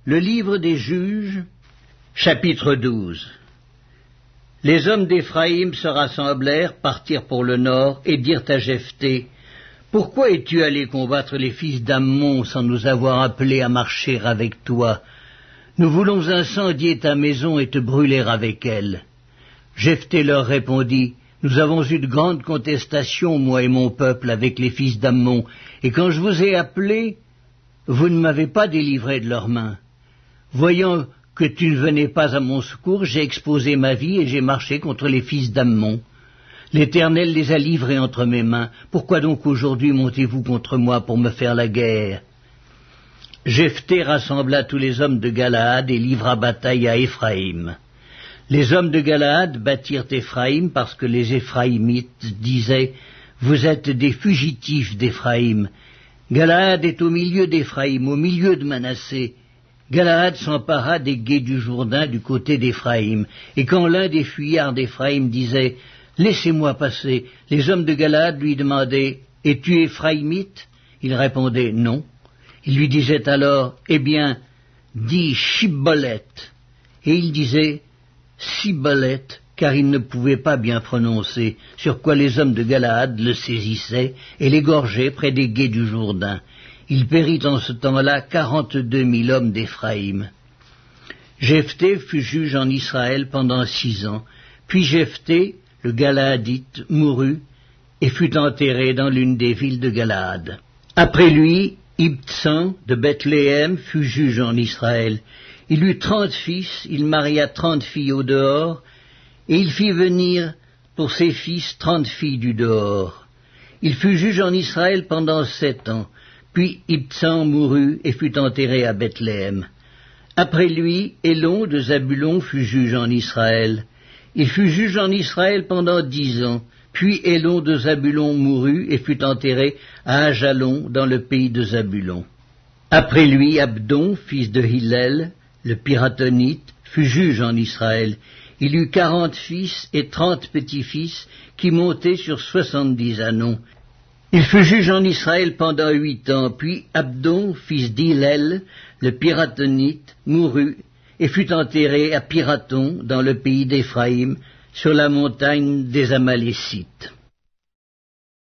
Le livre des juges, chapitre 12. Les hommes d'Éphraïm se rassemblèrent, partirent pour le nord, et dirent à Jephthé, « Pourquoi es-tu allé combattre les fils d'Ammon sans nous avoir appelés à marcher avec toi? Nous voulons incendier ta maison et te brûler avec elle. » Jephthé leur répondit, « Nous avons eu de grandes contestations, moi et mon peuple, avec les fils d'Ammon, et quand je vous ai appelés, vous ne m'avez pas délivré de leurs mains. Voyant que tu ne venais pas à mon secours, j'ai exposé ma vie et j'ai marché contre les fils d'Ammon. L'Éternel les a livrés entre mes mains. Pourquoi donc aujourd'hui montez-vous contre moi pour me faire la guerre? » Jephthé rassembla tous les hommes de Galaad et livra bataille à Éphraïm. Les hommes de Galaad battirent Éphraïm parce que les Éphraïmites disaient « Vous êtes des fugitifs d'Éphraïm. Galaad est au milieu d'Éphraïm, au milieu de Manassé. » Galaad s'empara des gués du Jourdain du côté d'Éphraïm, et quand l'un des fuyards d'Éphraïm disait « Laissez-moi passer », les hommes de Galaad lui demandaient « Es-tu Éphraïmite » Il répondait « Non ». Il lui disait alors « Eh bien, dis Shibboleth ». Et il disait « Sibboleth », car il ne pouvait pas bien prononcer, sur quoi les hommes de Galaad le saisissaient et l'égorgeaient près des gués du Jourdain. Il périt en ce temps-là 42 000 hommes d'Éphraïm. Jephthé fut juge en Israël pendant 6 ans. Puis Jephthé, le Galaadite, mourut et fut enterré dans l'une des villes de Galaad. Après lui, Ibtsan de Bethléem fut juge en Israël. Il eut 30 fils, il maria 30 filles au dehors, et il fit venir pour ses fils 30 filles du dehors. Il fut juge en Israël pendant 7 ans. Puis Ibtsan mourut et fut enterré à Bethléem. Après lui, Élon de Zabulon fut juge en Israël. Il fut juge en Israël pendant 10 ans. Puis Élon de Zabulon mourut et fut enterré à Ajalon dans le pays de Zabulon. Après lui, Abdon, fils de Hillel, le Piratonite, fut juge en Israël. Il eut 40 fils et 30 petits-fils qui montaient sur 70 ânons. Il fut juge en Israël pendant 8 ans, puis Abdon, fils d'Hillel, le Piratonite, mourut et fut enterré à Piraton, dans le pays d'Éphraïm, sur la montagne des Amalécites.